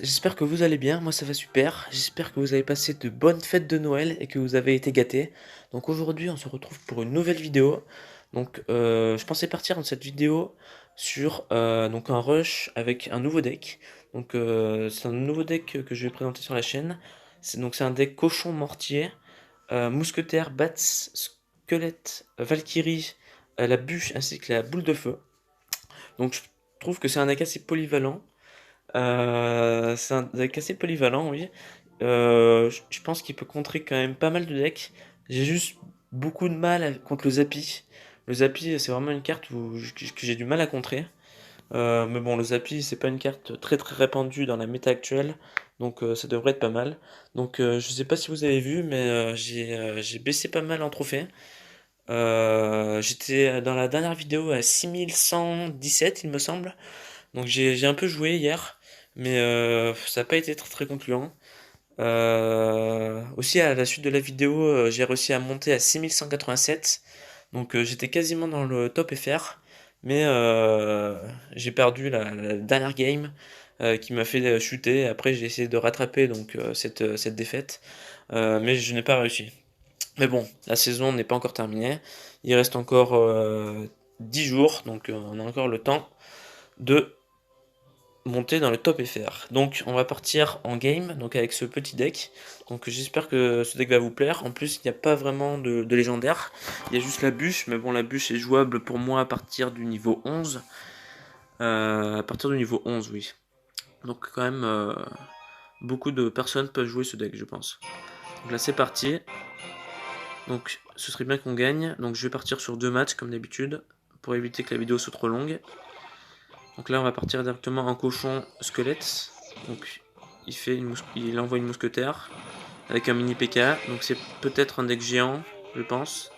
J'espère que vous allez bien, moi ça va super. J'espère que vous avez passé de bonnes fêtes de Noël et que vous avez été gâtés. Donc aujourd'hui on se retrouve pour une nouvelle vidéo. Donc je pensais partir dans cette vidéo sur donc un rush avec un nouveau deck. Donc c'est un nouveau deck que je vais présenter sur la chaîne. C'est un deck cochon mortier, mousquetaire, bats, squelette, valkyrie, la bûche ainsi que la boule de feu. Donc je trouve que c'est un deck assez polyvalent. C'est un deck assez polyvalent, oui. Je pense qu'il peut contrer quand même pas mal de decks. J'ai juste beaucoup de mal contre le Zappy. Le Zappy, c'est vraiment une carte que j'ai du mal à contrer. Mais bon, le Zappy, c'est pas une carte très très répandue dans la méta actuelle. Donc ça devrait être pas mal. Donc je sais pas si vous avez vu, mais j'ai baissé pas mal en trophée. J'étais dans la dernière vidéo à 6117, il me semble. Donc j'ai un peu joué hier, mais ça n'a pas été très très concluant. Aussi à la suite de la vidéo, j'ai réussi à monter à 6187. Donc j'étais quasiment dans le top FR, mais j'ai perdu la dernière game qui m'a fait chuter. Après j'ai essayé de rattraper donc cette défaite, mais je n'ai pas réussi. Mais bon, la saison n'est pas encore terminée. Il reste encore 10 jours, donc on a encore le temps de monter dans le top FR. Donc on va partir en game donc avec ce petit deck. Donc j'espère que ce deck va vous plaire. En plus il n'y a pas vraiment de légendaire. Il y a juste la bûche, mais bon la bûche est jouable pour moi à partir du niveau 11. À partir du niveau 11 oui. Donc quand même beaucoup de personnes peuvent jouer ce deck je pense. Donc là c'est parti. Donc ce serait bien qu'on gagne. Donc je vais partir sur 2 matchs comme d'habitude pour éviter que la vidéo soit trop longue. Donc là, on va partir directement en cochon squelette. Donc il envoie une mousquetaire avec un mini PK. Donc c'est peut-être un deck géant, je pense.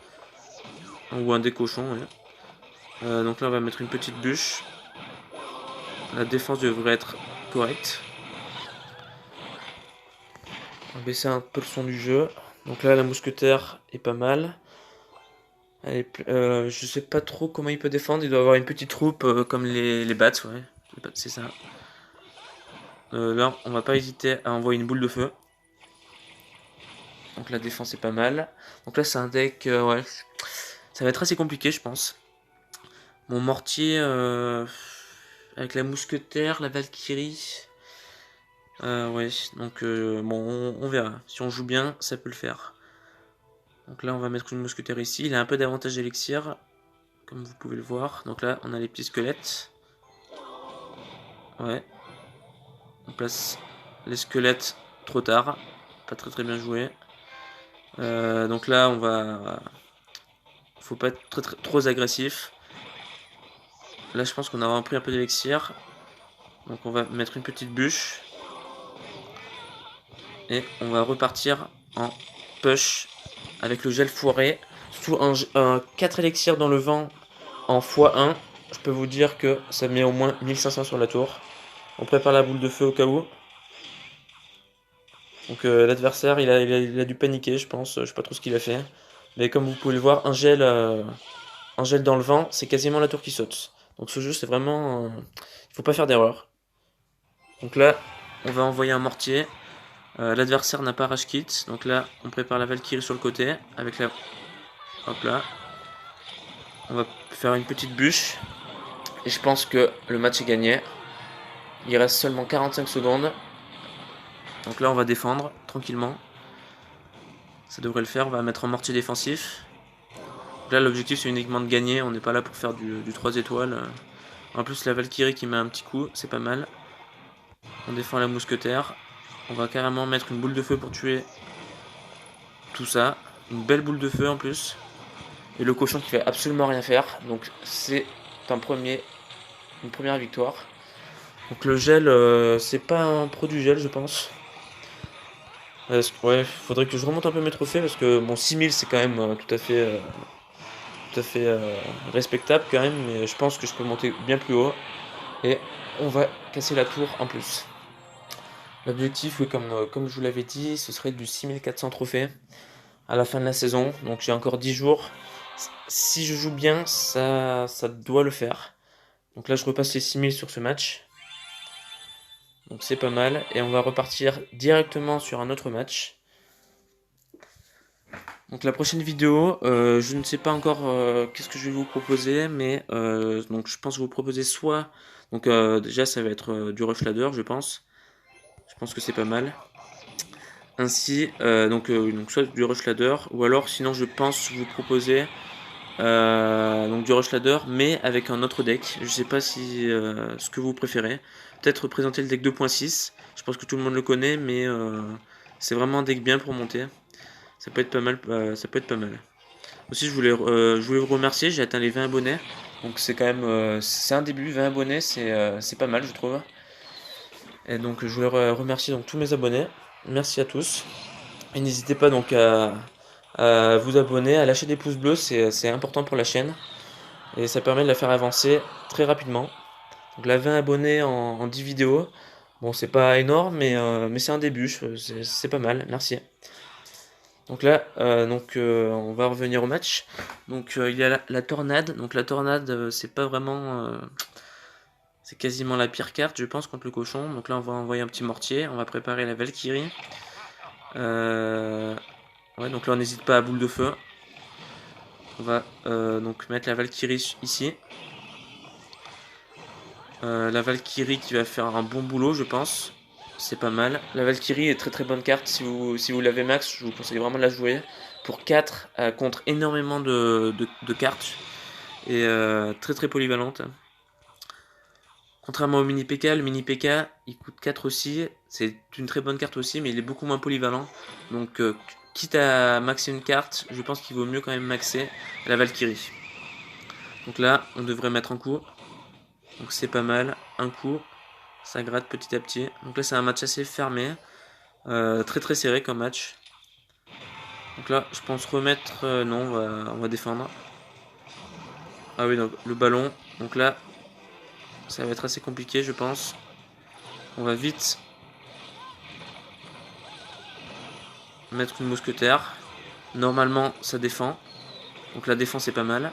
Ou un deck cochon, ouais. Donc là, on va mettre une petite bûche. La défense devrait être correcte. On va baisser un peu le son du jeu. Donc là, la mousquetaire est pas mal. Je sais pas trop comment il peut défendre. Il doit avoir une petite troupe comme les bats, ouais. C'est ça. Là, on va pas hésiter à envoyer une boule de feu. Donc la défense est pas mal. Donc là c'est un deck, ouais, ça va être assez compliqué je pense. Mon mortier avec la mousquetaire, la valkyrie. Ouais, donc bon on verra. Si on joue bien, ça peut le faire. Donc là on va mettre une mousquetaire ici. Il a un peu d'avantage d'élixir, comme vous pouvez le voir. Donc là on a les petits squelettes. Ouais. On place les squelettes trop tard. Pas très très bien joué. Donc là on va... Faut pas être trop agressif. Là, je pense qu'on a pris un peu d'élixir. Donc, on va mettre une petite bûche. Et on va repartir en push avec le gel foiré. Surtout un 4 élixirs dans le vent en x1. Je peux vous dire que ça met au moins 1500 sur la tour. On prépare la boule de feu au cas où. Donc, l'adversaire, il a dû paniquer, je pense. Je sais pas trop ce qu'il a fait. Mais comme vous pouvez le voir, un gel dans le vent, c'est quasiment la tour qui saute. Donc, ce jeu, c'est vraiment. Il faut pas faire d'erreur. Donc là, on va envoyer un mortier. L'adversaire n'a pas rage kit. Donc là, on prépare la Valkyrie sur le côté. Avec la... Hop là. On va faire une petite bûche. Et je pense que le match est gagné. Il reste seulement 45 secondes. Donc là, on va défendre tranquillement. Ça devrait le faire. On va mettre un mortier défensif. Donc là, l'objectif, c'est uniquement de gagner. On n'est pas là pour faire du 3 étoiles. En plus, la Valkyrie qui met un petit coup, c'est pas mal. On défend la mousquetaire. On va carrément mettre une boule de feu pour tuer tout ça. Une belle boule de feu en plus. Et le cochon qui fait absolument rien faire. Donc c'est une première victoire. Donc le gel, c'est pas un produit gel, je pense. Ouais, faudrait que je remonte un peu mes trophées parce que mon 6000 c'est quand même tout à fait respectable quand même. Mais je pense que je peux monter bien plus haut. Et on va casser la tour en plus. L'objectif, oui, comme je vous l'avais dit, ce serait du 6400 trophées à la fin de la saison. Donc j'ai encore 10 jours. Si je joue bien, ça doit le faire. Donc là, je repasse les 6000 sur ce match. Donc c'est pas mal. Et on va repartir directement sur un autre match. Donc la prochaine vidéo, je ne sais pas encore qu'est-ce que je vais vous proposer, mais donc je pense vous proposer soit, donc déjà ça va être du Rush Ladder, je pense. Je pense que c'est pas mal. Ainsi, donc soit du Rush Ladder, ou alors sinon je pense vous proposer donc du Rush Ladder, mais avec un autre deck. Je sais pas si ce que vous préférez. Peut-être présenter le deck 2.6. Je pense que tout le monde le connaît, mais c'est vraiment un deck bien pour monter. Ça peut être pas mal. Ça peut être pas mal. Aussi, je voulais vous remercier. J'ai atteint les 20 abonnés, donc c'est quand même, c'est un début. 20 abonnés, c'est pas mal, je trouve. Et donc, je voulais remercier donc tous mes abonnés. Merci à tous. Et n'hésitez pas donc à vous abonner, à lâcher des pouces bleus, c'est important pour la chaîne. Et ça permet de la faire avancer très rapidement. Donc là, 20 abonnés en 10 vidéos. Bon, c'est pas énorme, mais c'est un début, c'est pas mal, merci. Donc là, on va revenir au match. Donc il y a la tornade. Donc la tornade, c'est pas vraiment... c'est quasiment la pire carte, je pense, contre le cochon. Donc là, on va envoyer un petit mortier. On va préparer la Valkyrie. Ouais, donc là, on n'hésite pas à boule de feu. On va donc mettre la Valkyrie ici. La Valkyrie qui va faire un bon boulot, je pense. C'est pas mal. La Valkyrie est très très bonne carte. Si vous l'avez max, je vous conseille vraiment de la jouer. Pour 4, elle contre énormément de cartes. Et très très polyvalente. Contrairement au mini PK, le mini PK il coûte 4 aussi. C'est une très bonne carte aussi, mais il est beaucoup moins polyvalent. Donc, quitte à maxer une carte, je pense qu'il vaut mieux quand même maxer la Valkyrie. Donc là, on devrait mettre un coup. Donc c'est pas mal. Un coup. Ça gratte petit à petit. Donc là, c'est un match assez fermé. Très très serré comme match. Donc là, je pense remettre... non, on va défendre. Ah oui, donc le ballon. Donc là, ça va être assez compliqué, je pense. On va vite mettre une mousquetaire. Normalement, ça défend. Donc la défense est pas mal.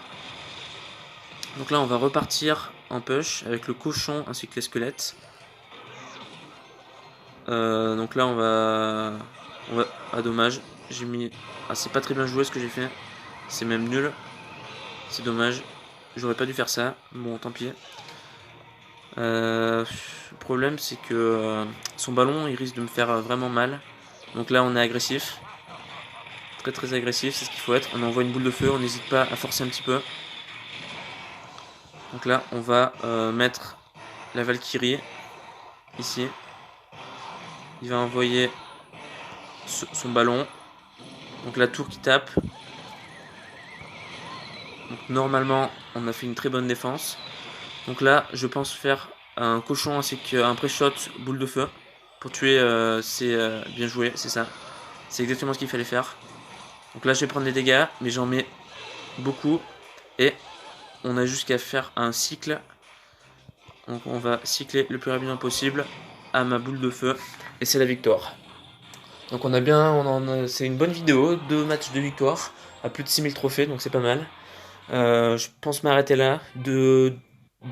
Donc là, on va repartir en push avec le cochon ainsi que les squelettes. Donc là, on va... Ah, dommage. J'ai mis... Ah, c'est pas très bien joué ce que j'ai fait. C'est même nul. C'est dommage. J'aurais pas dû faire ça. Bon, tant pis. Le problème, c'est que son ballon, il risque de me faire vraiment mal. Donc là, on est agressif. Très très agressif, c'est ce qu'il faut être. On envoie une boule de feu, on n'hésite pas à forcer un petit peu. Donc là, on va mettre la Valkyrie ici. Il va envoyer son ballon. Donc la tour qui tape. Donc normalement, on a fait une très bonne défense. Donc là, je pense faire un cochon ainsi qu'un pré-shot boule de feu. Pour tuer, c'est bien joué, c'est ça. C'est exactement ce qu'il fallait faire. Donc là, je vais prendre les dégâts, mais j'en mets beaucoup. Et on a juste qu'à faire un cycle. Donc on va cycler le plus rapidement possible à ma boule de feu. Et c'est la victoire. Donc on a bien, c'est une bonne vidéo, 2 matchs de victoire, à plus de 6000 trophées, donc c'est pas mal. Je pense m'arrêter là. Deux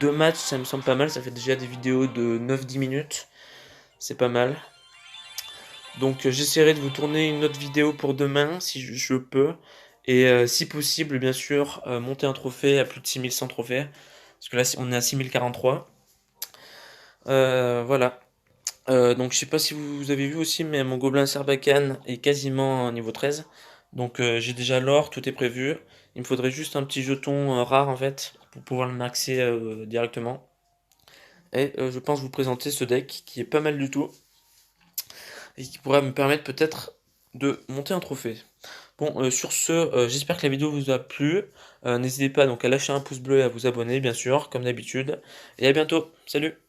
matchs, ça me semble pas mal, ça fait déjà des vidéos de 9-10 minutes. C'est pas mal. Donc j'essaierai de vous tourner une autre vidéo pour demain, si je peux. Et si possible, bien sûr, monter un trophée à plus de 6100 trophées. Parce que là, on est à 6043. Voilà. Donc je sais pas si vous avez vu aussi, mais mon gobelin Sarbacane est quasiment niveau 13. Donc j'ai déjà l'or, tout est prévu. Il me faudrait juste un petit jeton rare en fait, pour pouvoir le maxer directement. Et je pense vous présenter ce deck qui est pas mal du tout. Et qui pourra me permettre peut-être de monter un trophée. Bon, sur ce, j'espère que la vidéo vous a plu. N'hésitez pas donc à lâcher un pouce bleu et à vous abonner, bien sûr, comme d'habitude. Et à bientôt. Salut!